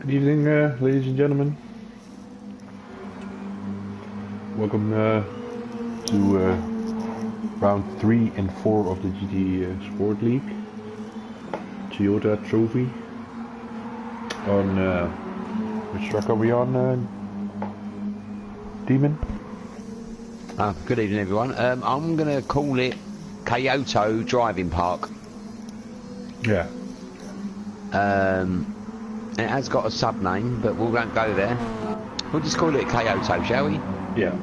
Good evening, ladies and gentlemen. Welcome to round 3 and 4 of the GT Sport League Toyota Trophy. On which track are we on, Demon? Good evening, everyone. I'm going to call it Kyoto Driving Park. Yeah. It has got a sub-name, but we won't go there. We'll just call it Kyoto, shall we? Yeah.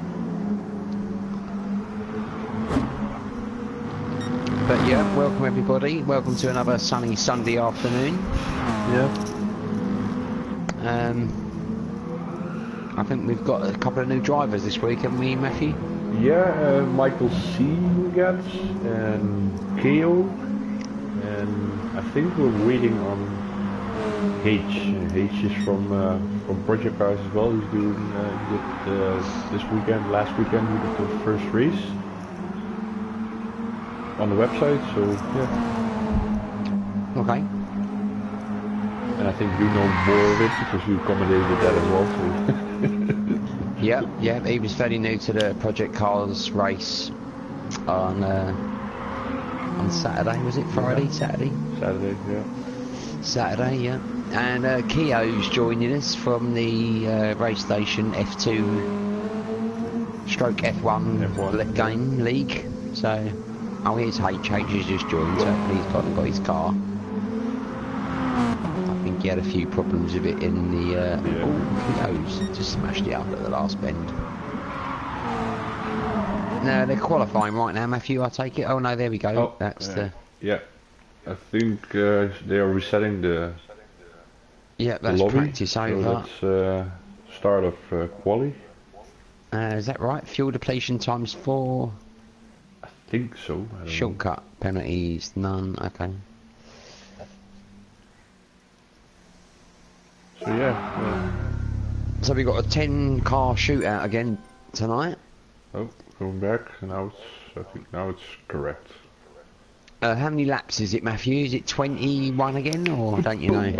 But yeah, welcome everybody. Welcome to another sunny Sunday afternoon. Yeah. I think we've got a couple of new drivers this week, haven't we, Matthew? Yeah, Michael C. we got, and Keo, and I think we're waiting on H. H is from Project Cars as well. He's doing this weekend. Last weekend he did the first race on the website. So yeah. Okay. And I think you know more of it because you commentated that as well. So. yeah. He was fairly new to the Project Cars race on Saturday. Was it Friday? Yeah. Saturday, yeah. Saturday, yeah. And Keo's joining us from the race station F2 stroke F1 game league. So, here's H. H has just joined, so he's got his car. I think he had a few problems with it in the... Keo's just smashed it up at the last bend. No, they're qualifying right now, Matthew, I take it. Oh, no, there we go. Oh, that's the... Yeah, I think they are resetting the... Yeah, that's lobby, practice over. So that's start of quali. Is that right? Fuel depletion times 4. I think so. I don't Shortcut know. penalties, none. Okay. So yeah. So we got a 10-car shootout again tonight. Oh, going back. Now I think now it's correct. How many laps is it, Matthew? Is it 21 again, or don't you know?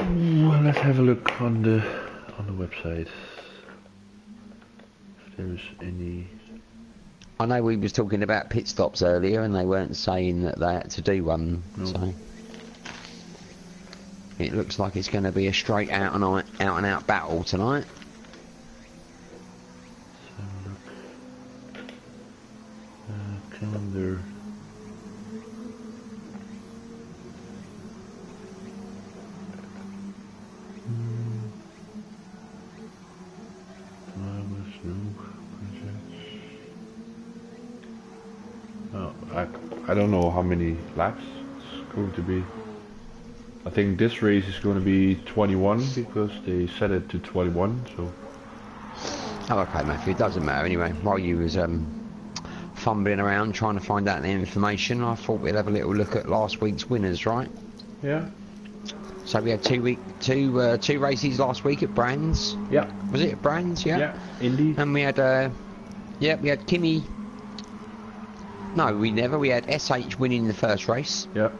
Well, let's have a look on the website. If there's any. I know we was talking about pit stops earlier, and they weren't saying that they had to do one. No. So it looks like it's going to be a straight out and out battle tonight. Let's have a look. Calendar. I don't know how many laps it's going to be. I think this race is going to be 21 because they set it to 21. So. Oh, okay, Matthew. It doesn't matter anyway. While you was fumbling around trying to find out the information, I thought we'd have a little look at last week's winners, right? Yeah. So we had two races last week at Brands. Yeah. Was it at Brands? Yeah. Yeah. Indy. And we had we had Kimi. No, we never. We had SH winning the first race. Yeah.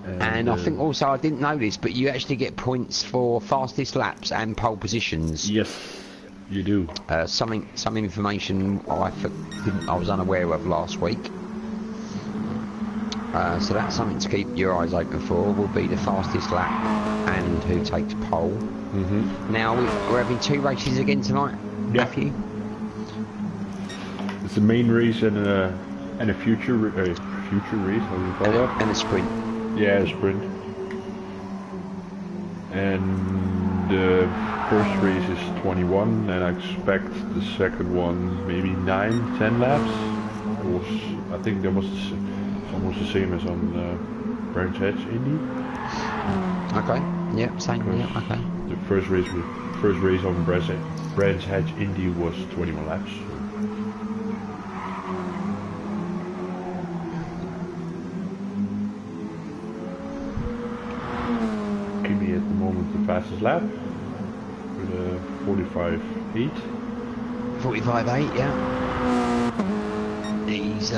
And I think also, I didn't know this, but you actually get points for fastest laps and pole positions. Yes, you do. Some information I was unaware of last week. So that's something to keep your eyes open for. Will be the fastest lap and who takes pole. Mm-hmm. Now we're having 2 races again tonight, Matthew. It's the main race and a future race. How do you call that? And a sprint. Yeah, a sprint. And the first race is 21, and I expect the second one maybe 9-10 laps. I think that was almost the same as on Brands Hatch Indy. Okay. Yeah. Same. Yeah. Okay. The first race on Brands Hatch Indy was 21 laps. Kimi at the moment the fastest lap with a 45.8. 45.8, yeah. He's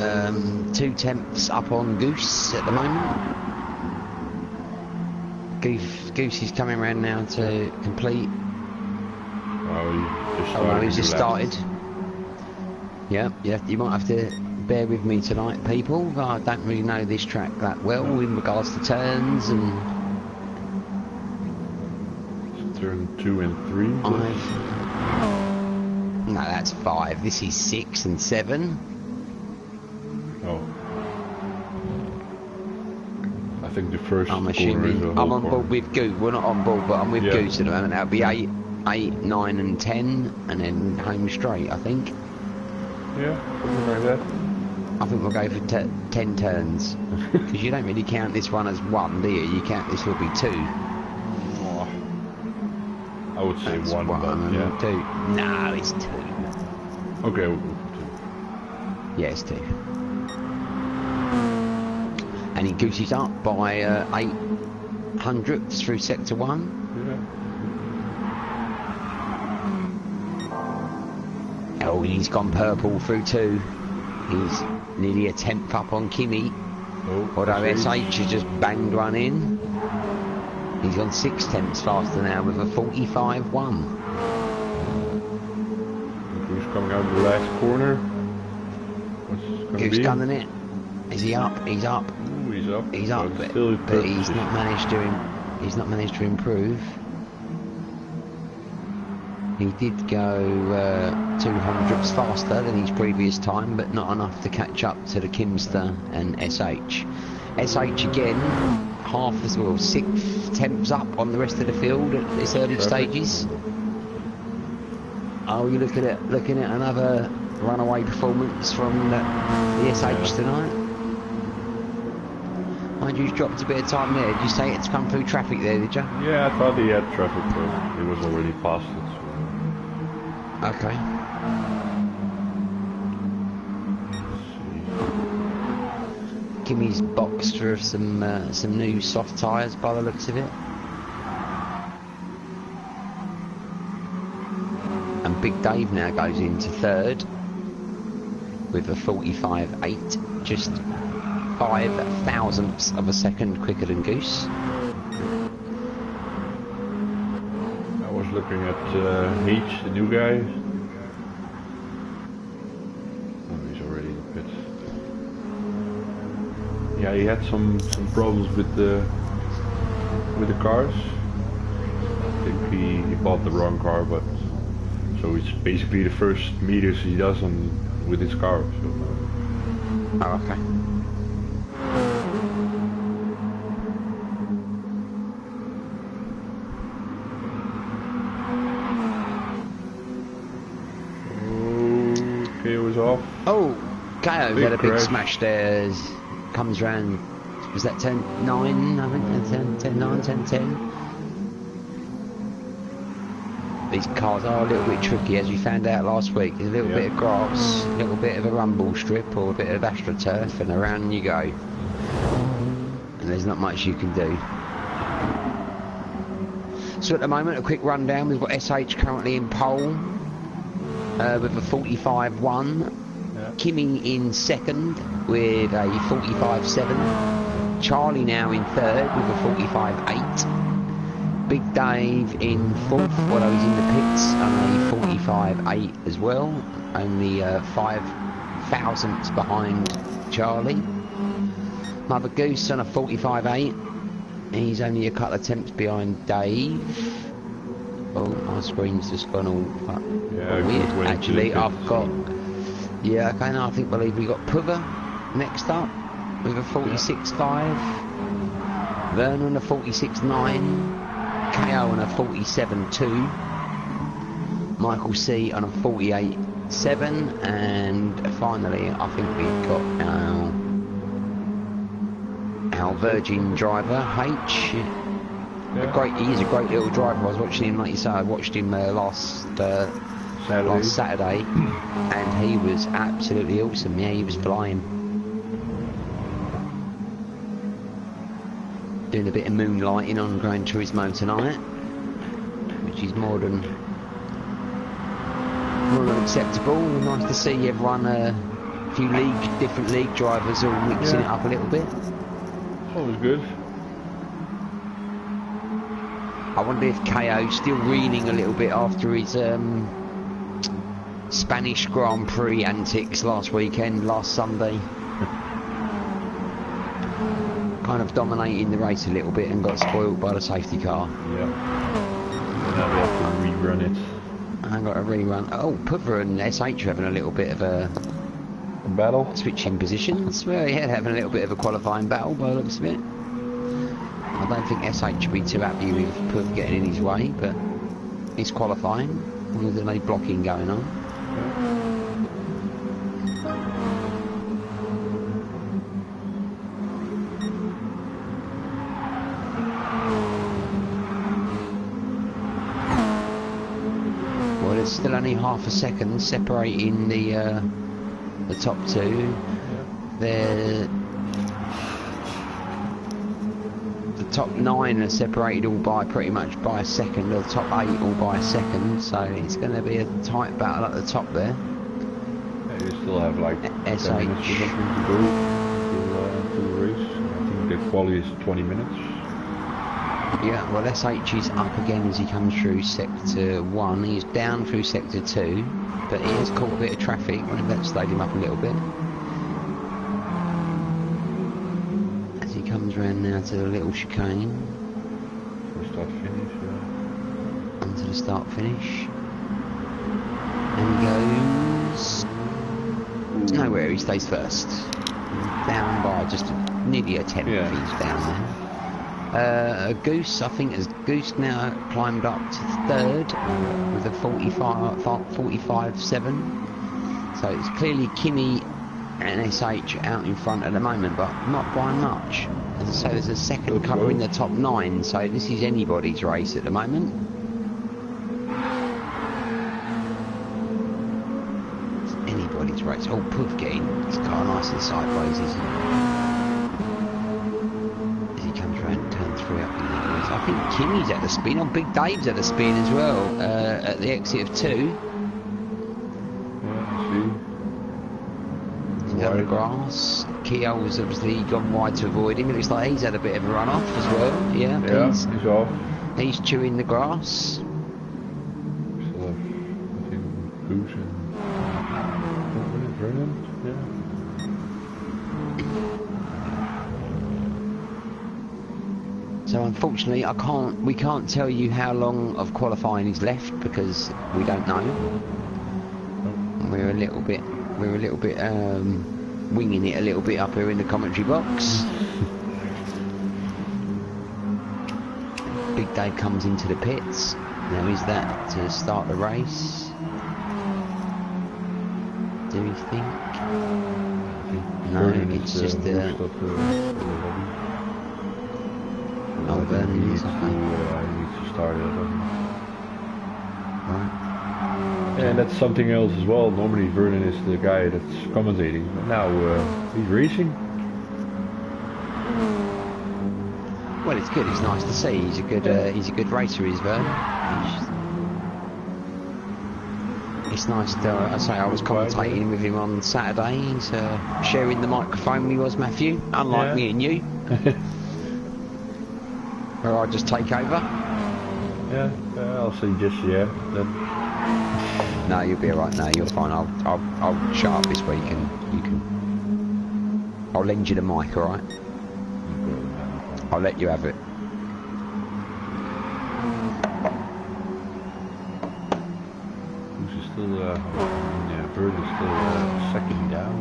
2 tenths up on Goose at the moment. Goosey's coming around now to complete. Oh, he's just started. Yeah, you might have to bear with me tonight, people. I don't really know this track that well in regards to turns and... Turn 2 and 3. No, that's 5. This is 6 and 7. Oh. I think the first I'm corner assuming is a I'm whole on board corner. with Goose. We're not on board, but I'm with Goose at the moment. That'll be 8, 9 and 10, and then home straight, I think. Yeah, something like that. I think we'll go for 10 turns. Because you don't really count this one as 1, do you? You count this will be 2. I would say That's 1, but yeah. 2. No, it's 2. Okay, we'll go 2. Yeah, it's 2. And he gooses up by 8 hundredths through sector 1. Yeah. Oh, he's gone purple through 2. He's nearly a 10th up on Kimi. Although SH has just banged one in. He's gone 6 tenths faster now with a 45.1. Who's coming out of the last corner? What's going to be? Who's gunning it? Is he up? He's up. Ooh, he's up. He's up, but he's not managed to. He's not managed to improve. He did go 200ths faster than his previous time, but not enough to catch up to the Kimster and SH. SH again, half as well, 6 tenths up on the rest of the field at its early stages. Oh, you're looking at another runaway performance from the SH tonight. Mind you, he's dropped a bit of time there. Did you say it's come through traffic there, did you? Yeah, I thought he had traffic, but he was already past it. So. Okay. Kimmy's boxed for some new soft tyres by the looks of it. And Big Dave now goes into 3rd with a 45.8, just 5 thousandths of a second quicker than Goose. I was looking at H, the new guy. Oh, he's already in the pits. Yeah, he had some problems with the cars. I think he bought the wrong car, but so it's basically the first meters he does with his car. So. Oh, okay. KO is off. Oh, KO had a big crash. smash there. Comes round. Was that 10-9? I think 10-9, 10-10. These cars are a little bit tricky, as we found out last week. There's a little bit of grass, a little bit of a rumble strip, or a bit of astroturf, and around you go. And there's not much you can do. So at the moment, a quick rundown. We've got SH currently in pole with a 45.1. Kimmy in 2nd with a 45.7. Charlie now in 3rd with a 45.8. Big Dave in 4th, although he's in the pits, on a 45.8 as well, only 5 thousandths behind Charlie. Mother Goose on a 45.8. He's only a couple of tenths behind Dave. Oh, my screen's just gone all weird. Actually, I've got... Yeah, okay, now I believe we got Puva next up with a 46.5. Vernon a 46.9. KO on a 47.2. Michael C on a 48.7. And finally, I think we've got our Virgin driver, H. He's a great little driver. I was watching him, like you say, I watched him last Saturday, and he was absolutely awesome. Yeah, he was flying. Doing a bit of moonlighting on Gran Turismo tonight, which is more than acceptable. Nice to see everyone, a few different league drivers all mixing it up a little bit. Always good. I wonder if KO's still reeling a little bit after his Spanish Grand Prix antics last Sunday. Kind of dominating the race a little bit and got spoiled by the safety car. Yeah. Now we have to rerun it. I got a rerun. Oh, Puther and SH are having a little bit of a battle? Switching positions. Well, yeah, they're having a little bit of a qualifying battle by the looks of it. I don't think SH will be too happy with Puther getting in his way, but he's qualifying. There's no blocking going on. Well, there's still only half a second separating the top two. The top 9 are separated all by pretty much by a second, or the top 8 all by a second, so it's going to be a tight battle at the top there. Yeah, you still have like SH 10 minutes or something to go to the race. I think the quali is 20 minutes. Yeah, well, SH is up again as he comes through sector 1. He's down through sector 2, but he has caught a bit of traffic. That slowed him up a little bit. As he comes round now to the little chicane. Start finish, yeah. Onto the start finish. And he goes nowhere, he stays first. Down by just nearly a tenth, yeah. He's down there. Goose, I think, has Goose now climbed up to 3rd with a 45.7. So it's clearly Kimi and SH out in front at the moment, but not by much. As I say, there's a second covering the top 9, so this is anybody's race at the moment. It's anybody's race. Oh, Puff getting his car nice and sideways, isn't it? I think Kimmy's at the spin. Oh, Big Dave's at the spin as well at the exit of 2. Yeah, I see. On the grass. Keogh's obviously gone wide to avoid him. It looks like he's had a bit of a run off as well. Yeah, he's off. He's chewing the grass. Still have, I think, Goose and Vernon. Yeah. So unfortunately, we can't tell you how long of qualifying is left because we don't know. We're a little bit winging it a little bit up here in the commentary box. Big Dave comes into the pits. Now is that to start the race? Do we think? No, it's just I think he needs to start it. Right. And that's something else as well. Normally Vernon is the guy that's commentating, but now he's racing. Well, it's good. It's nice to see. He's a good racer, is Vernon. It's nice to. I say I was commentating with him on Saturday. He's sharing the microphone with us, Matthew. Unlike me and you. Or I just take over? Yeah, I'll say just No, you'll be alright. No, you're fine. I'll shut up this week and you can. I'll lend you the mic, alright? I'll let you have it. Who's still? Bird is still second down.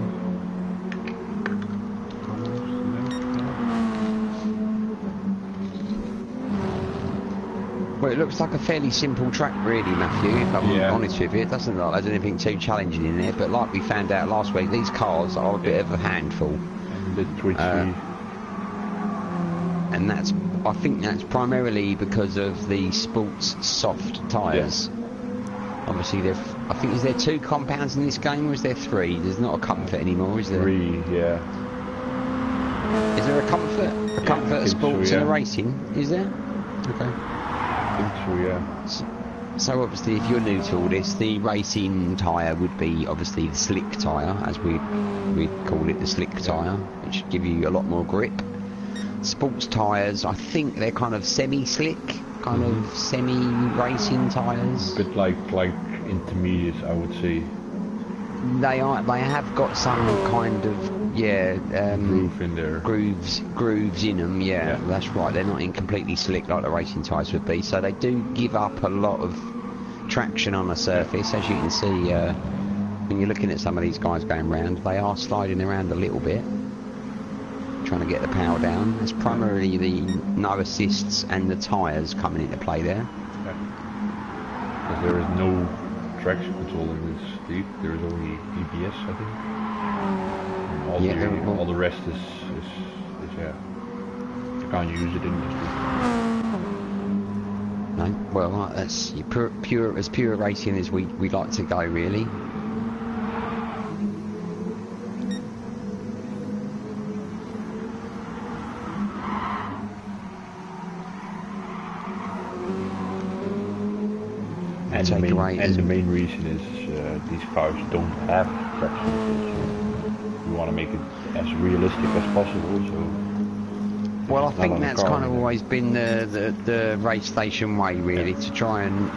Well, it looks like a fairly simple track, really, Matthew, if I'm honest with you. It doesn't look like there's anything too challenging in there, but like we found out last week, these cars are a bit of a handful. And a bit twitchy. And I think that's primarily because of the sports soft tyres. Yeah. Obviously, I think, is there 2 compounds in this game, or is there 3? There's not a comfort anymore, is there? 3, yeah. Is there a comfort? A comfort, a sports, and a racing? Is there? Okay. So, yeah. So obviously, if you're new to all this, the racing tyre would be obviously the slick tyre, as we call it, the slick tyre, which should give you a lot more grip. Sports tyres, I think they're kind of semi-slick, kind of semi-racing tyres. A bit like intermediate, I would say. They have got some kind of Groove in there. Grooves in them. Yeah, that's right. They're not in completely slick like the racing tyres would be. So they do give up a lot of traction on the surface, as you can see. When you're looking at some of these guys going round, they are sliding around a little bit, trying to get the power down. It's primarily the no assists and the tyres coming into play there. Yeah. Because there is no traction control in this League. There is only EBS, I think. And all the rest is yeah. You can't use it in this League. No, well, that's pure racing as we like to go, really. And the main reason is these cars don't have traction control, so we want to make it as realistic as possible. So well, I think that's kind of always been the race station way, really, to try and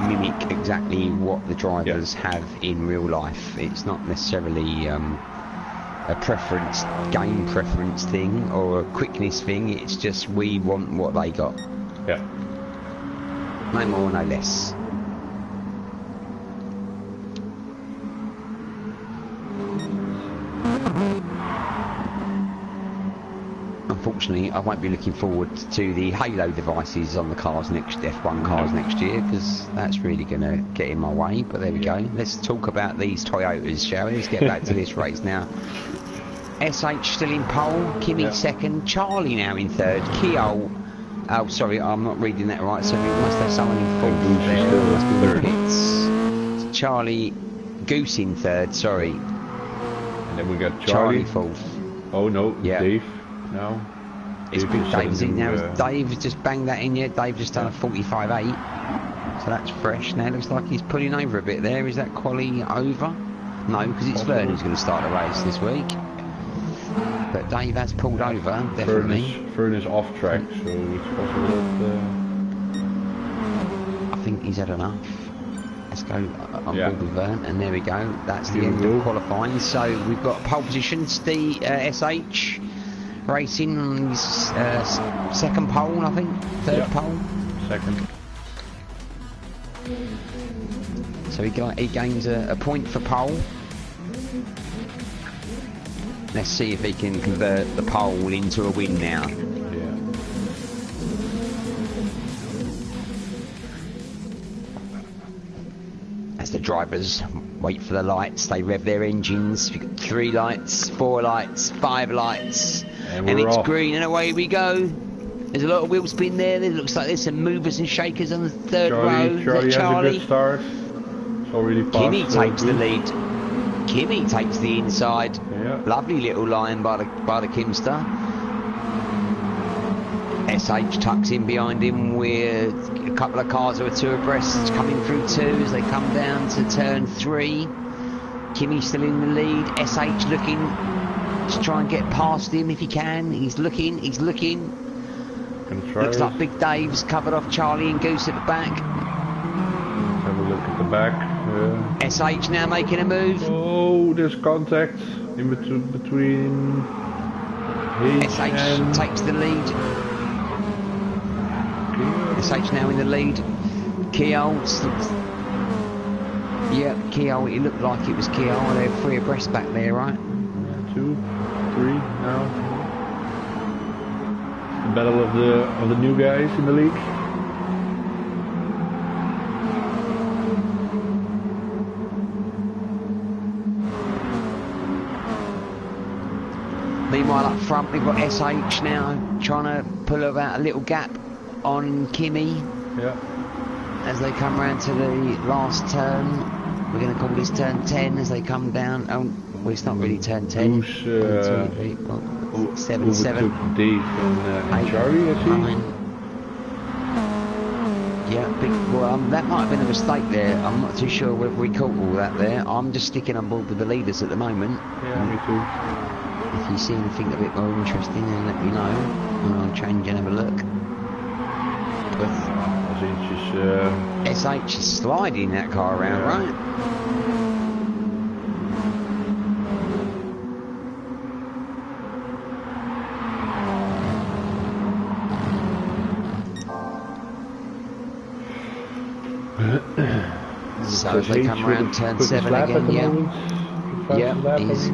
mimic exactly what the drivers have in real life. It's not necessarily a game preference thing or a quickness thing. It's just we want what they got. Yeah. No more, no less. Unfortunately, I won't be looking forward to the halo devices on the cars F1 cars next year, because that's really going to get in my way. But there we go. Let's talk about these Toyotas, shall we? Let's get back to this race now. SH still in pole, Kimi second, Charlie now in third, Kyo. Oh, sorry, I'm not reading that right. So we must have someone in fourth there. It must be the pits. Charlie, Goose in third. Sorry. And then we got Charlie fourth. Oh no, Dave. No. It's been Dave's in now. Dave just banged that in yet. Dave just done a 45.8. So that's fresh. Now it looks like he's pulling over a bit there. Is that quali over? No, because it's Vern who's going to start the race this week. But Dave has pulled over, definitely. Vern is off track, so it's possible that... I think he's had enough. Let's go on board with Vern, and there we go. That's the end of qualifying. So we've got pole positions. The SH racing on his second pole, I think. Third pole. Second. So he gains a point for pole. Let's see if he can convert the pole into a win now. As the drivers wait for the lights, they rev their engines. We've got 3 lights, 4 lights, 5 lights. And it's off. Green, and away we go. There's a lot of wheel spin there. It looks like there's some movers and shakers on the third row. Charlie has a good start. It's already fast. Kimi takes the lead. Kimi takes the inside. Yeah. Lovely little line by the Kimster. SH tucks in behind him with a couple of cars or 2 abreast coming through 2 as they come down to turn 3. Kimi still in the lead. SH looking to try and get past him if he can. He's looking. Looks like Big Dave's covered off Charlie and Goose at the back. Let's have a look at the back. SH now making a move. Oh, there's contact in between SH and takes the lead. SH now in the lead. Kyo. Yeah, Kyo. It looked like it was Kyo. They're 3 abreast back there, right? 2, 3 now. The battle of the new guys in the league. Meanwhile up front we've got SH now trying to pull about a little gap on Kimi. Yeah. As they come round to the last turn. We're going to call this turn 10 as they come down. Oh, well, it's not really turn 10. 7, 7. Dave and Charlie, I think. Yeah, that might have been a mistake there. I'm not too sure whether we caught all that there. I'm just sticking on board with the leaders at the moment. Yeah, me too. If you see anything a bit more interesting, then let me know, and I'll change and have a look. But SH is sliding that car around, right? So as they come around turn 7 again, yeah. Yeah, he's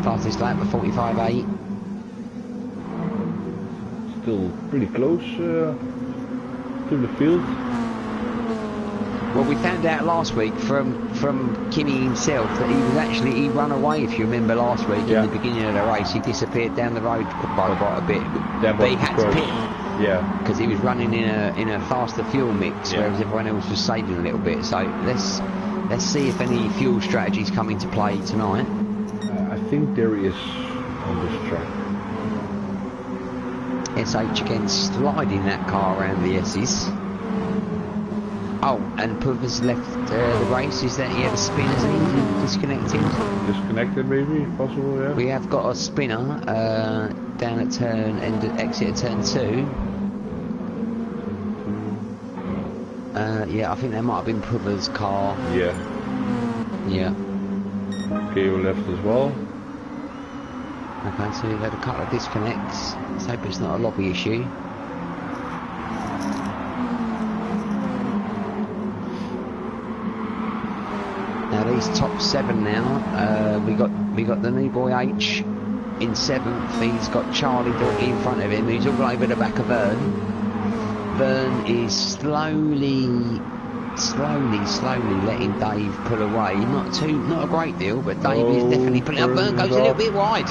fastest lap at 45.8. Still pretty close to the field. Well, we found out last week from Kimi himself that he ran away, if you remember last week, in the beginning of the race. He disappeared down the road by quite a bit, but he had to pit. Yeah, because he was running in a faster fuel mix, whereas everyone else was saving a little bit. So let's see if any fuel strategies come into play tonight. I think there is on this track. SH again sliding that car around the S's. Oh, and Puva's left the race. Is that he had a spin, hasn't he? Disconnected. Disconnected, maybe, if possible. Yeah. We have got a spinner down at exit at turn 2. Yeah, I think that might have been Puva's car. Yeah. Yeah. Keo left as well. Okay, so we've had a couple of disconnects. Let's hope it's not a lobby issue. Now these top 7 now. We got the new boy H in 7th. He's got Charlie directly in front of him. He's all over the back of Vern. Vern is slowly letting Dave pull away. Not a great deal, but Dave is definitely pulling up. Vern goes a little bit wide.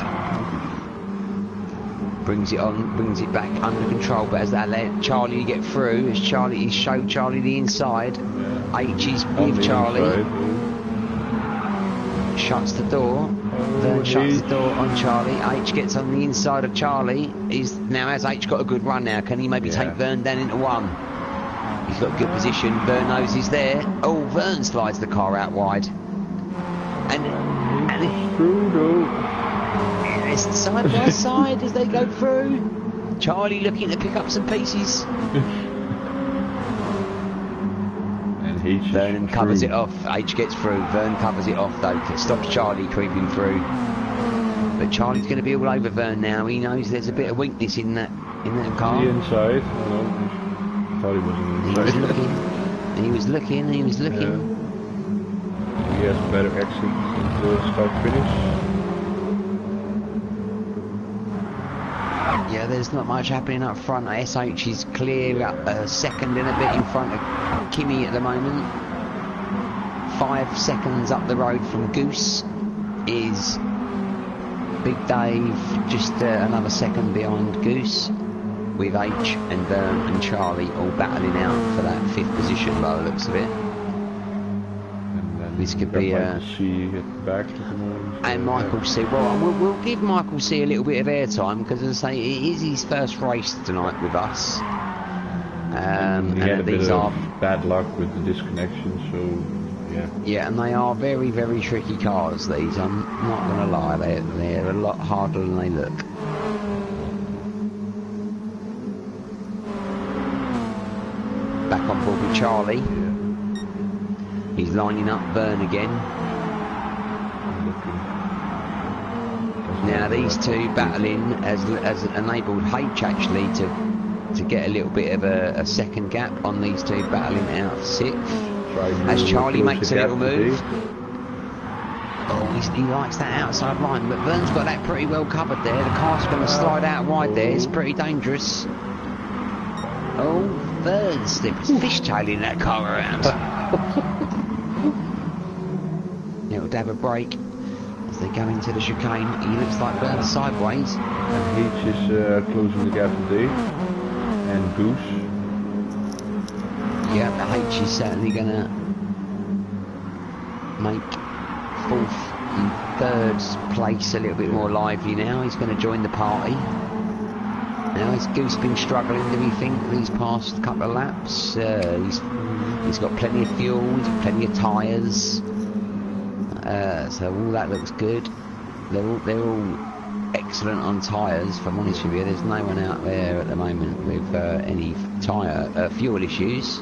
Brings it on, brings it back under control, but as that let Charlie get through, as Charlie showed Charlie the inside. H is with Charlie. Shuts the door. Vern shuts the door on Charlie. H gets on the inside of Charlie. Has H got a good run now? Can he maybe take Vern down into 1? He's got a good position. Vern knows he's there. Oh, Vern slides the car out wide. And it's side by side as they go through. Charlie looking to pick up some pieces. Vernon covers it off. H gets through. Vern covers it off though. Stops Charlie creeping through. But Charlie's going to be all over Vern now. He knows there's a bit of weakness in that car. The inside. I thought he wasn't inside. He was looking. He was looking. Yeah. He has a better exit to start finish. Yeah, there's not much happening up front. SH is clear up second and a bit in front of Kimi at the moment. 5 seconds up the road from Goose is Big Dave, just another second behind Goose, with H and Vern and Charlie all battling out for that 5th position by the looks of it. This could be Michael C at the back at the moment. And Michael C. Well, we'll give Michael C a little bit of airtime because, as I say, it is his first race tonight with us. He had a bit of bad luck with the disconnection, so yeah. Yeah, and they are very, very tricky cars. These, I'm not going to lie, they're a lot harder than they look. Back on board with Charlie. He's lining up Vern again. Now these two battling has enabled H actually to get a little bit of a second gap on these two battling out of 6th. As Charlie makes a little move. Oh, he likes that outside line, but Vern's got that pretty well covered there. The car's going to slide out wide there. It's pretty dangerous. Oh, Vern's slippers fishtailing that car around. It'll have a break as they go into the chicane. He looks like Vern's sideways. And H is closing the gap today. And Goose. Yeah, the H is certainly going to make 4th and 3rd place a little bit more lively now. He's going to join the party. Now, has Goose been struggling, do we think, these past couple of laps? He's got plenty of fuel, he's got plenty of tyres. So all that looks good. They're all excellent on tyres, if I'm honest with you. There's no one out there at the moment with any fuel issues.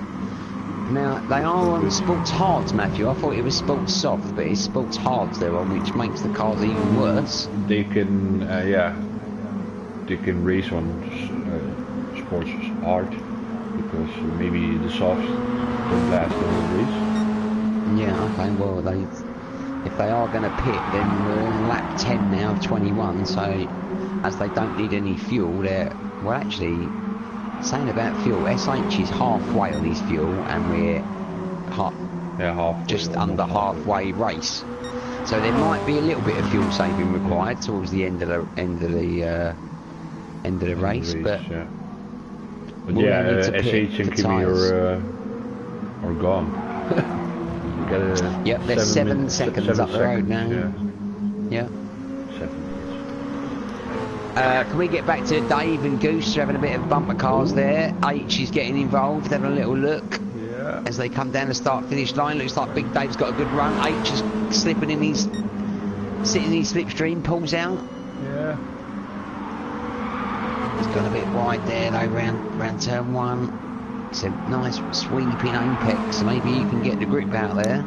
Now, they are on sports hards, Matthew. I thought it was sports soft, but it's sports hards they're on, which makes the cars even worse. They can, they can race on sports hard, because maybe the softs don't last the whole race. Yeah, okay, well, if they are going to pit, then we're on lap 10 now of 21, so as they don't need any fuel, well, actually, saying about fuel, SH is halfway on his fuel, and we're just under halfway race. So there might be a little bit of fuel saving required towards the end of the race, but yeah, SH and Kimi are gone. Yep, they're 7 seconds up the road now. Yeah. 7 can we get back to Dave and Goose? They're having a bit of bumper cars there. H is getting involved, having a little look. Yeah. As they come down the start-finish line, looks like Big Dave's got a good run. H is slipping in his, sitting in his slipstream, pulls out. Yeah. He's gone a bit wide there though, round turn 1. It's a nice sweeping apex, so maybe you can get the grip out there.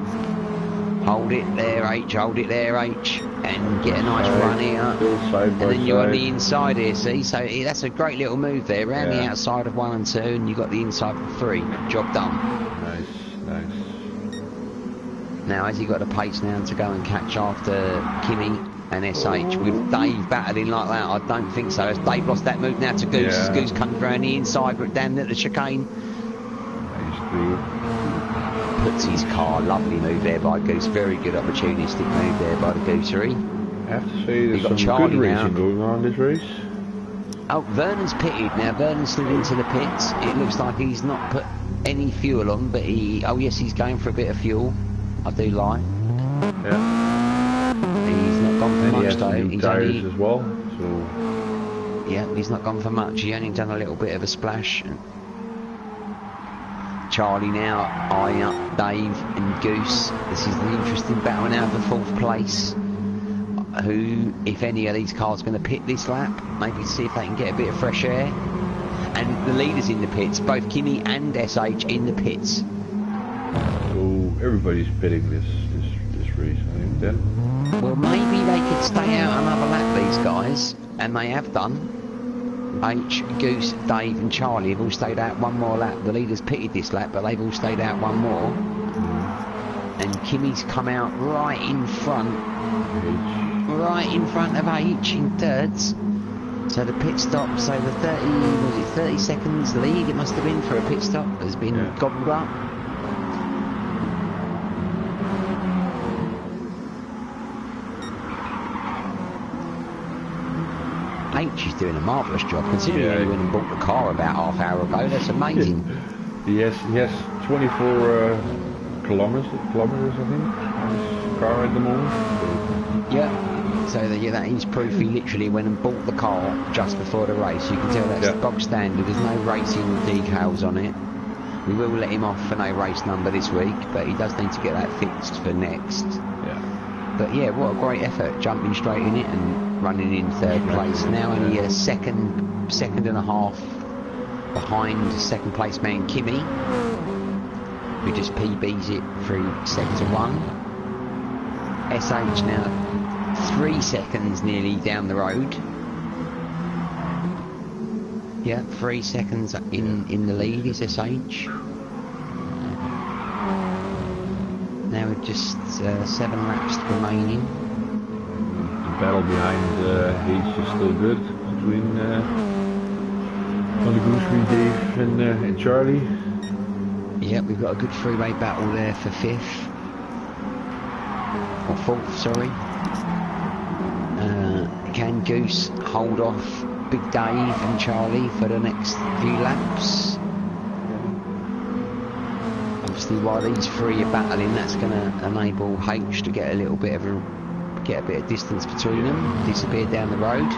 Hold it there, H, hold it there, H, and get a nice run here. And then you're on the inside here, see? So that's a great little move there, around the outside of 1 and 2, and you've got the inside for 3. Job done. Nice. Now, has he got the pace now to go and catch after Kimi and SH? With Dave battling like that, I don't think so. As Dave lost that move now to Goose, as Goose comes around the inside, but down at the chicane. Puts his car, lovely move there by Goose, very good opportunistic move there by the Goosery. I have to say there's some good racing going on this race. Oh, Vernon's pitted now. Vernon's slid into the pits. It looks like he's not put any fuel on, but oh yes, he's going for a bit of fuel. I do lie. Yeah. He's not gone for much though. He's tires as well, so yeah, he's not gone for much. He only done a little bit of a splash. Charlie now eyeing up Dave and Goose. This is the interesting battle now for 4th place. Who, if any of these cars, are going to pit this lap? Maybe see if they can get a bit of fresh air. And the leaders in the pits, both Kimi and SH in the pits. So everybody's pitting this race, I think. Then. Well, maybe they could stay out another lap. These guys, and they have done. H, Goose, Dave and Charlie have all stayed out one more lap. The leaders pitted this lap, but they've all stayed out one more. And Kimi's come out right in front of H in thirds. So the pit stop, so the 30 seconds lead it must have been for a pit stop has been gobbled up. H is doing a marvellous job, considering he went and bought the car about half hour ago. That's amazing. He has 24 kilometers, I think, on his car at the moment. Yeah. So that is proof he literally went and bought the car just before the race. You can tell that's the bog standard. There's no racing decals on it. We will let him off for no race number this week, but he does need to get that fixed for next. Yeah. But yeah, what a great effort, jumping straight in it and running in 3rd place. Now only a second and a half behind 2nd place man Kimi, who just PBs it through sector 1. SH now 3 seconds nearly down the road. Yeah, 3 seconds in the lead is SH. Now with just 7 laps remaining. The battle behind H is still good between the Goosery, Dave and Charlie. Yeah, we've got a good 3-way battle there for 5th. Or 4th, sorry. Can Goose hold off Big Dave and Charlie for the next few laps? Obviously, while these 3 are battling, that's going to enable H to get a little bit of distance between them, disappear down the road.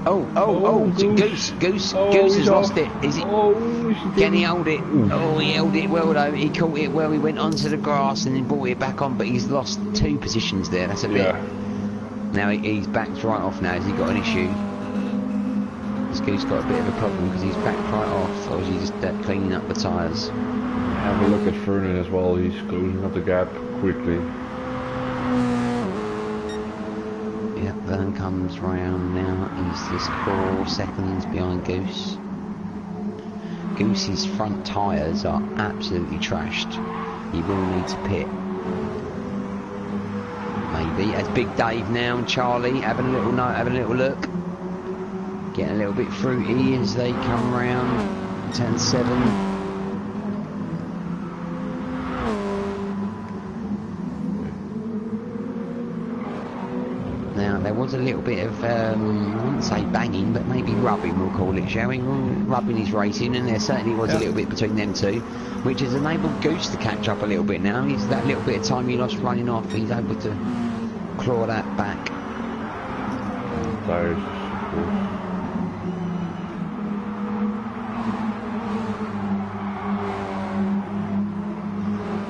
Goose He's has lost off. it. Is it? Oh, Can he hold it? Oh, he held it well though. He caught it well. He went onto the grass and then brought it back on, but he's lost 2 positions there. That's a bit. Now he's backed right off now. Has he got an issue? This Goose got a bit of a problem because he's backed right off, or is he just cleaning up the tyres? Have a look at Vernon as well. He's closing up the gap quickly. Yep, Vern comes round now. He's just 4 seconds behind Goose. Goose's front tyres are absolutely trashed. He will need to pit. Maybe. As Big Dave now and Charlie having a little look. Getting a little bit fruity as they come round. Turn 7. Now, there was a little bit of, I wouldn't say banging, but maybe rubbing, we'll call it, shall we? Rubbing is racing, and there certainly was a little bit between them two, which has enabled Goose to catch up a little bit now. He's that little bit of time he lost running off, he's able to claw that back. Tires,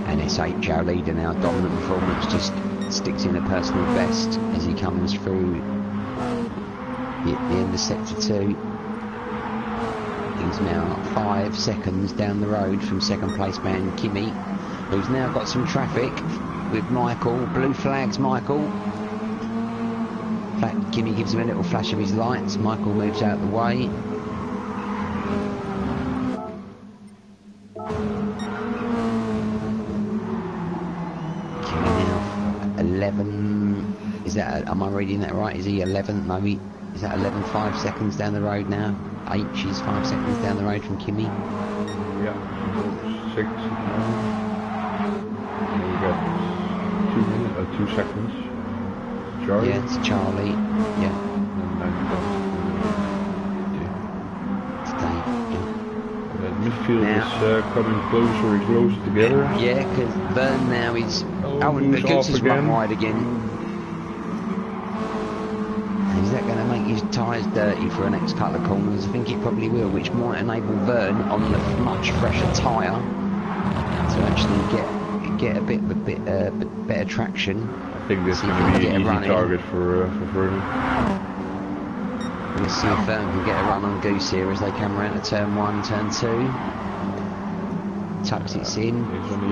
And SH, our leader now, dominant performance, just sticks in a personal best as he comes through the end of sector 2. He's now 5 seconds down the road from second place man Kimmy, who's now got some traffic with Michael. Blue flags Michael. Kimmy gives him a little flash of his lights. Michael moves out of the way. 11, is that, am I reading that right? Is he 11, maybe, is that 11, 5 seconds down the road now? H is 5 seconds down the road from Kimmy. Yeah, 6. And we got 2 seconds. Charlie? Yeah, it's Charlie, yeah. The midfield is coming closer and closer together. Yeah, because Vern now is... and the Goose is run wide again. Is that going to make his tyres dirty for the next couple of corners? I think it probably will, which might enable Vern on the much fresher tyre to actually get a bit better traction. I think this is going to be an easy target for Vernon. Let's see if Vern can get a run on Goose here as they come around to turn 1, turn 2. Tucks it in.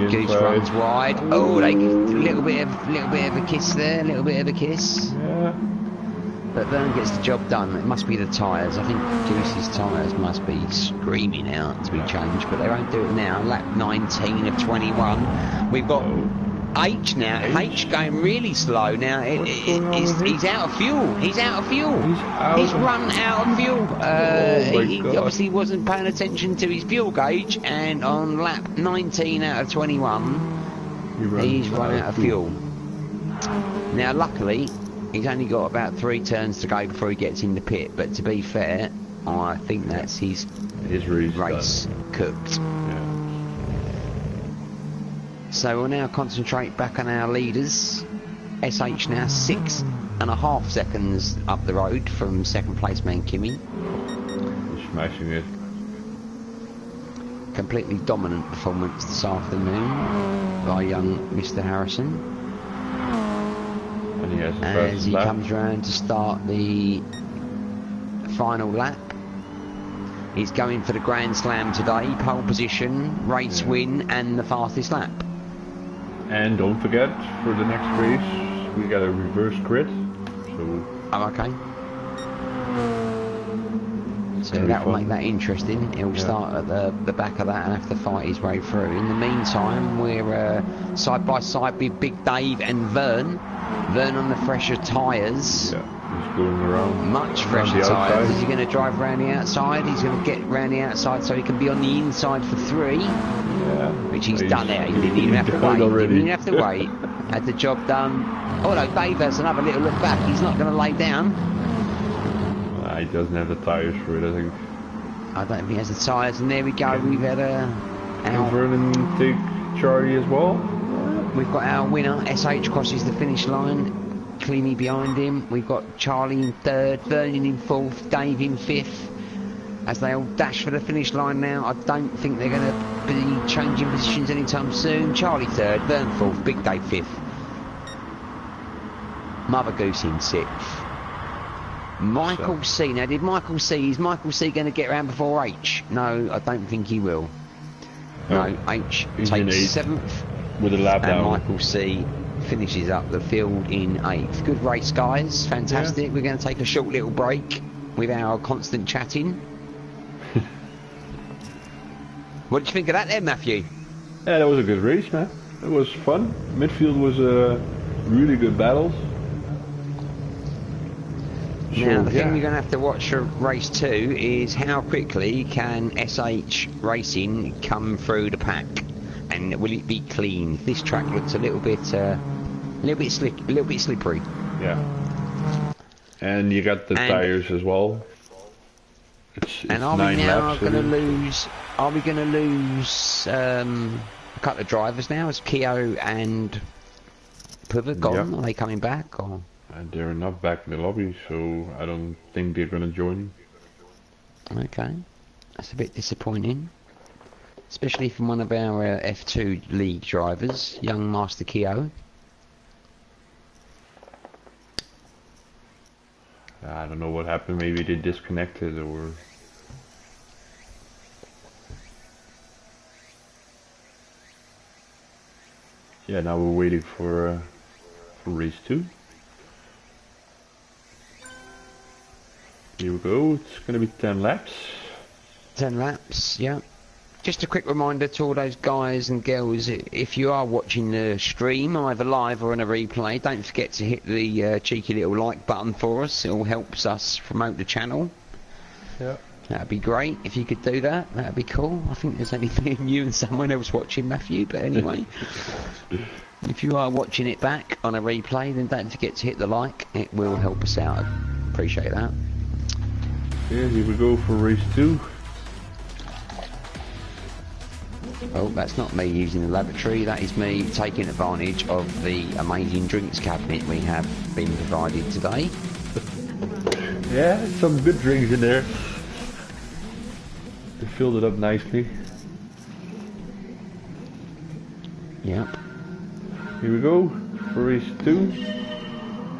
Goose runs wide. Oh, they get a little bit of a kiss there, a little bit of a kiss. Yeah. But Vern gets the job done. It must be the tyres. I think Goose's tyres must be screaming out to be changed, but they won't do it now. Lap 19 of 21. We've got H now. H going really slow now. He's out of fuel. He's out of fuel. He's run out of fuel. He obviously wasn't paying attention to his fuel gauge, and on lap 19 out of 21, he's run out of fuel. Now, luckily, he's only got about 3 turns to go before he gets in the pit. But to be fair, I think that's his race cooked. So we'll now concentrate back on our leaders. SH now 6.5 seconds up the road from second place man Kimmy. He's smashing it. Completely dominant performance this afternoon by young Mr. Harrison. And he has as he comes round to start the final lap. He's going for the Grand Slam today, pole position, race win and the fastest lap. And don't forget, for the next race, we got a reverse grid. So okay. So that will make that interesting. He'll start at the back of that and have to fight his way through. In the meantime, we're side by side with Big Dave and Vern. Vern on the fresher tyres. Yeah, he's going around. Much fresher tyres. Is he going to drive around the outside? He's going to get round the outside so he can be on the inside for 3. Yeah. Which he's done there. He didn't even have to wait. He didn't even have to wait. Had the job done. Although Dave has another little look back. He's not going to lay down. He doesn't have the tyres for it, I think. I don't think he has the tyres. And there we go. We've had Can Vernon take Charlie as well? We've got our winner. SH crosses the finish line. Cleany behind him. We've got Charlie in third, Vernon in fourth, Dave in fifth. As they all dash for the finish line now, I don't think they're going to be changing positions anytime soon. Charlie third, Vernon fourth, Big Dave fifth. Mother Goose in sixth. Michael C. Now, is Michael C going to get around before H? No, I don't think he will. No, H takes seventh. With a lap down. And Michael C finishes up the field in eighth. Good race, guys. Fantastic. Yeah. We're going to take a short little break with our constant chatting. What did you think of that then, Matthew? Yeah, that was a good race, man. It was fun. Midfield was really good battles. Now, the thing you're going to have to watch for race 2 is how quickly can SH Racing come through the pack, and will it be clean? This track looks a little bit slippery. Yeah. And you got the tires as well. It's and are we now going to lose? Are we going to lose a couple of drivers now? Is Kyo and Pivot gone? Yep. Are they coming back or? They're not back in the lobby, so I don't think they're going to join. Okay, that's a bit disappointing, especially from one of our F2 league drivers, young Master Kyo. I don't know what happened. Maybe they disconnected or. Yeah, now we're waiting for race 2. Here we go, it's going to be 10 laps. 10 laps, yeah. Just a quick reminder to all those guys and girls, if you are watching the stream, either live or on a replay, don't forget to hit the cheeky little like button for us. It all helps us promote the channel. Yeah. That'd be great if you could do that. That'd be cool. I think there's only me and you and someone else watching, Matthew, but anyway. If you are watching it back on a replay, then don't forget to hit the like. It will help us out. Appreciate that. Yeah, here we go for race 2. Oh, that's not me using the laboratory. That is me taking advantage of the amazing drinks cabinet we have been provided today. Yeah, some good drinks in there. They filled it up nicely. Yep. Here we go for race 2.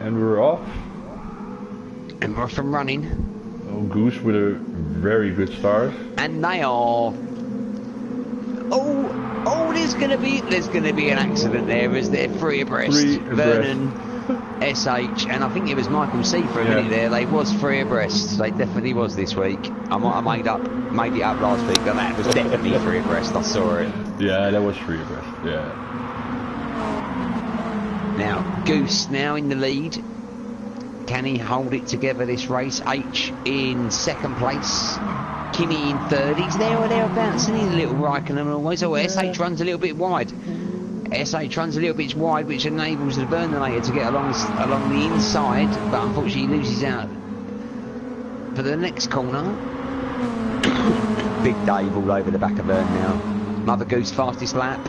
And we're off. And we're off and running. Oh, Goose with a very good start. And they are. Oh, there's gonna be an accident there, is there? Three abreast. Vernon, SH, and I think it was Michael C for a minute there. They was three abreast. They definitely was this week. I might have made it up last week, but that was definitely three abreast. I saw it. Yeah, that was three abreast. Yeah. Now Goose now in the lead. Can he hold it together this race? H in second place. Kimmy in third. He's there or thereabouts, and he's a little Raikkonen always. Oh, SH runs a little bit wide. SH runs a little bit wide, which enables the Vernolator to get along the inside, but unfortunately he loses out for the next corner. Big Dave all over the back of Vern now. Mother Goose fastest lap.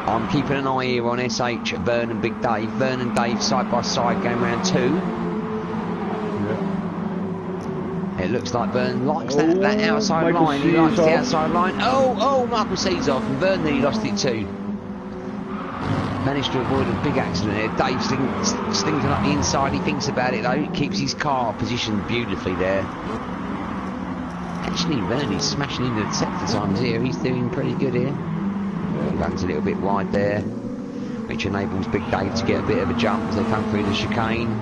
I'm keeping an eye here on SH, Vern and Big Dave. Vern and Dave side by side going round 2. It looks like Vern likes that outside line. He likes the outside line. Oh, Michael C's off, and Vern nearly lost it too. Managed to avoid a big accident here. Dave slinking up the inside. He thinks about it though. He keeps his car positioned beautifully there. Actually, Vern is smashing into the sector times here. He's doing pretty good here. He runs a little bit wide there, which enables Big Dave to get a bit of a jump as they come through the chicane.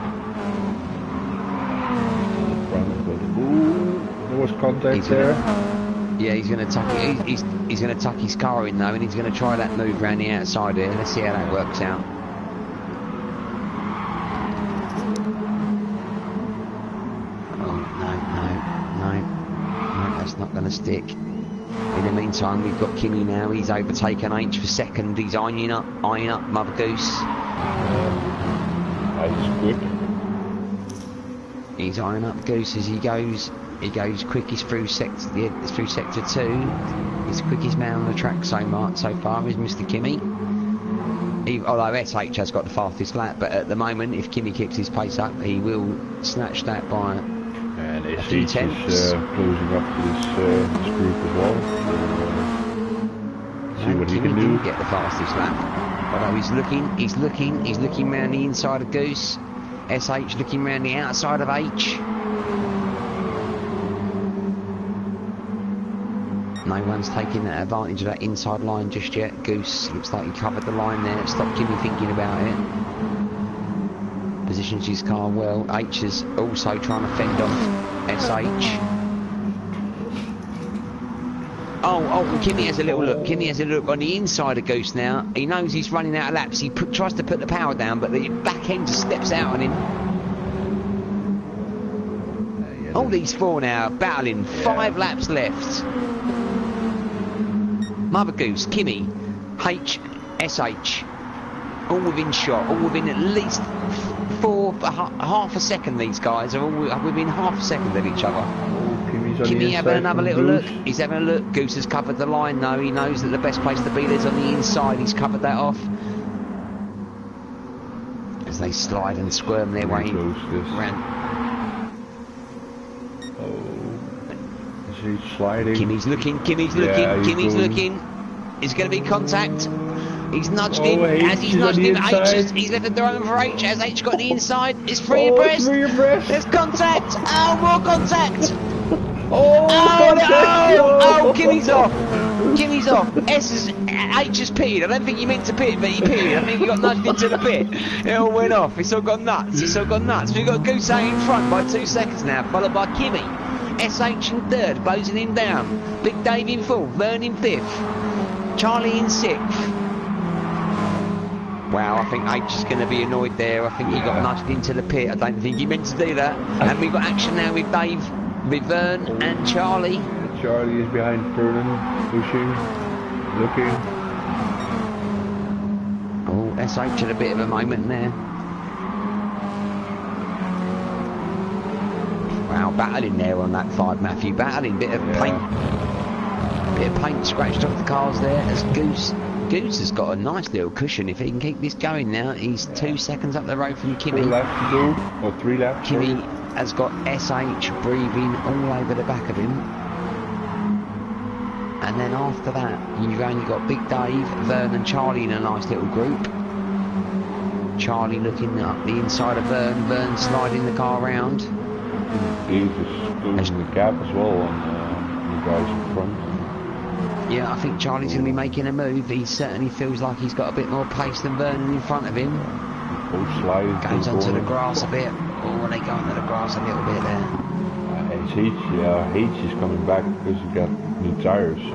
There was contact there. Yeah, he's going to tuck it. He's going to tuck his car in though, and he's going to try that move around the outside here. Let's see how that works out. Oh no, that's not going to stick. In the meantime, we've got Kimmy now. He's overtaken H for second. He's eyeing up Mother Goose. That's quick. He's eyeing up Goose as he goes. He goes quickest through sector 2. He's the quickest man on the track so far is Mr. Kimmy. Although SH has got the fastest lap, but at the moment, if Kimi keeps his pace up, he will snatch that by and a few SH tenths. is closing up to this group as well. So, see what he can do. Didn't get the fastest lap. Although he's looking round the inside of Goose. SH looking round the outside of H. No one's taking advantage of that inside line just yet. Goose looks like he covered the line there. Stopped Kimi thinking about it. Positions his car well. H is also trying to fend off SH. Oh, Kimi has a little look. Kimi has a look on the inside of Goose now. He knows he's running out of laps. He tries to put the power down, but the back end just steps out on him. All these four now battling. 5 laps left. Mother Goose, Kimi, H, SH, all within shot, all within at least half a second. These guys are all within half a second of each other. Kimi having another little look. He's having a look. Goose has covered the line though. He knows that the best place to be is on the inside. He's covered that off. As they slide and squirm their way around. He's sliding. Kimmy's looking. Kimmy's looking. Is going to be contact. He's nudged him. As he's nudged him, he's left the throne for H. As H got the inside, it's free abreast. There's contact. Oh, more contact. Oh, Kimmy's off. Kimmy's off. H has pitted. I don't think he meant to pit, but he pitted. I think he got nudged into the pit. It all went off. It's all gone nuts. We've got Goose in front by 2 seconds now, followed by Kimi. SH in third, closing him down. Big Dave in fourth, Vern in fifth. Charlie in sixth. Wow, I think H is going to be annoyed there. I think he got nudged into the pit. I don't think he meant to do that. And we've got action now with Dave, with Vern and Charlie. Charlie is behind Vernon, pushing, looking. Oh, SH had a bit of a moment there. Wow, battling there on that 5, Matthew. Battling, bit of paint scratched off the cars there as Goose has got a nice little cushion. If he can keep this going now, he's 2 seconds up the road from Kimi. 4 laps to go, or 3 laps. Kimi has got SH breathing all over the back of him. And then after that, you've only got Big Dave, Vern and Charlie in a nice little group. Charlie looking up the inside of Vern sliding the car round. Dave is closing the gap as well on the guys in front. Yeah, I think Charlie's going to be making a move. He certainly feels like he's got a bit more pace than Vernon in front of him. Goes onto the grass a bit. Oh, they go onto the grass a little bit there. H is coming back because he got new tires, so it's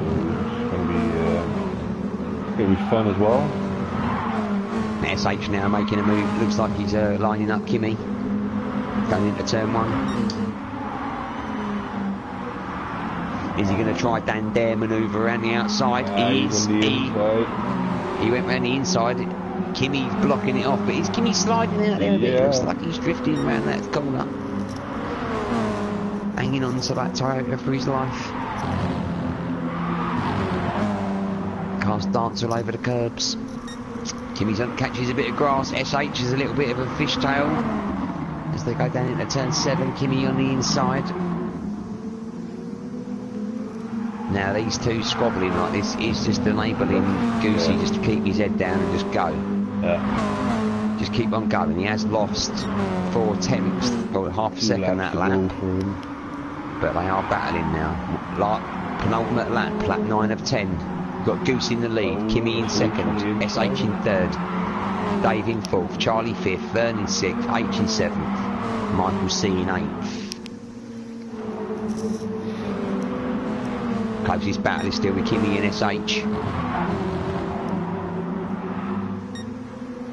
going to be fun as well. SH now making a move. Looks like he's lining up Kimi. Going into turn 1. Is he going to try Dan Dare manoeuvre around the outside? He went round the inside. Kimmy's blocking it off, but is Kimmy sliding out there a bit? It looks like he's drifting around that corner. Hanging on to that Toyota for his life. Cars dance all over the curbs. Kimmy's catches a bit of grass. SH is a little bit of a fishtail. As they go down into turn 7, Kimi on the inside. Now these two squabbling like this is just enabling Goosey just to keep his head down and just go. Just keep on going. He has lost 4 tenths, or half a second that lap. But they are battling now. Penultimate lap 9 of 10. We've got Goose in the lead, Kimi in second, SH in third. Dave in 4th, Charlie 5th, Vern in 6th, H in 7th, Michael C in 8th. Closest battle is still with Kimi and SH.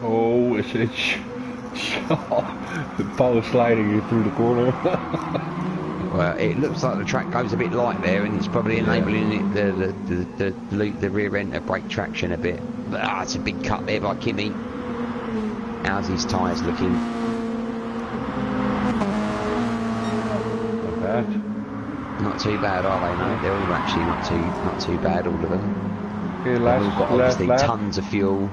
Oh, SH. The power sliding through the corner. Well, it looks like the track goes a bit light there, and it's probably enabling it the rear end to break traction a bit. But it's a big cut there by Kimi. How's his tyres looking? Not bad. Not too bad, are they? No, they're all actually not too bad, all of them. Okay, They've all got obviously tons of fuel.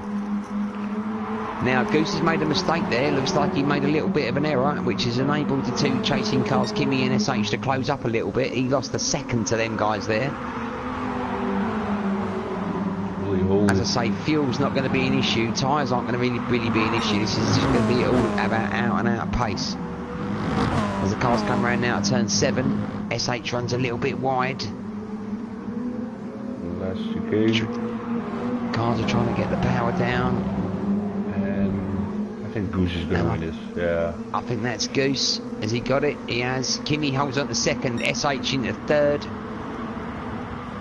Now, Goose has made a mistake there. Looks like he made a little bit of an error, which has enabled the two chasing cars, Kimi and SH, to close up a little bit. He lost a second to them guys there. As I say, fuel's not going to be an issue. Tyres aren't going to really be an issue. This is just going to be all about out-and-out pace. As the cars come around now to turn 7, SH runs a little bit wide. Last chicane. Cars are trying to get the power down. And I think Goose is going to win this. Yeah. I think that's Goose. Has he got it? He has. Kimi holds on to second. SH into third.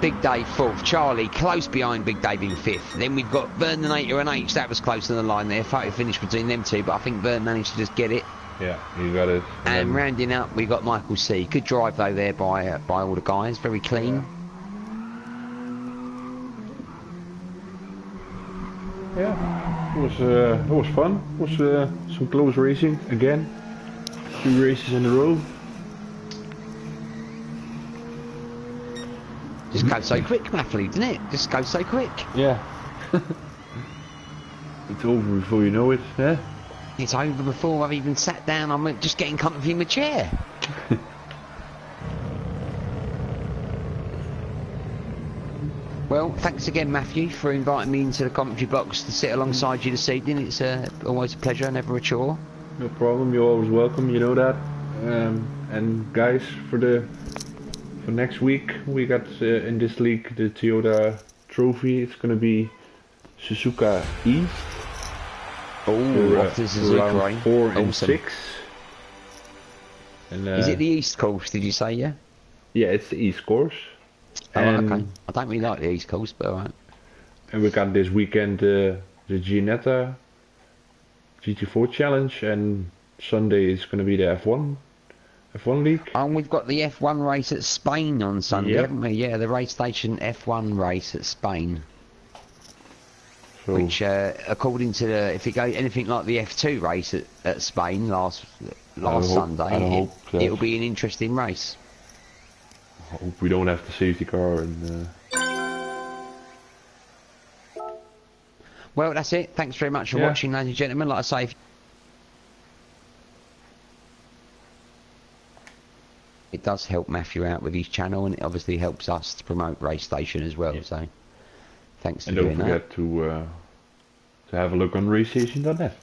Big Dave fourth. Charlie close behind Big Dave in fifth. Then we've got Vernon 8 and H. That was close to the line there. Photo finish between them two, but I think Vernon managed to just get it. Yeah, he got it. And rounding up, we got Michael C. Good drive though there by all the guys. Very clean. Yeah, it was fun. It was some close racing again. 2 races in a row. Just goes so quick, Matthew, doesn't it? Just goes so quick. Yeah. It's over before you know it, yeah? It's over before I've even sat down. I'm just getting comfy in my chair. Well, thanks again, Matthew, for inviting me into the commentary box to sit alongside you this evening. It's always a pleasure, never a chore. No problem, you're always welcome, you know that. And guys, for next week, we got in this league the Toyota Trophy. It's going to be Suzuka East. Oh, this is round 4 and 6. And, is it the East course, did you say, yeah? Yeah, it's the East course. Oh, okay. I don't really like the East course, but alright. And we got this weekend the Ginetta GT4 Challenge, and Sunday is going to be the F1 league. And we've got the F1 race at Spain on Sunday, haven't we? Yeah, the race station F1 race at Spain. So, which, according to if it goes anything like the F2 race at Spain last Sunday, it'll be an interesting race. I hope we don't have the safety car and. Well, that's it. Thanks very much for watching, ladies and gentlemen. Like I say, it does help Matthew out with his channel, and it obviously helps us to promote Race Station as well. So, thanks for doing that. And don't forget to have a look on racestation.net.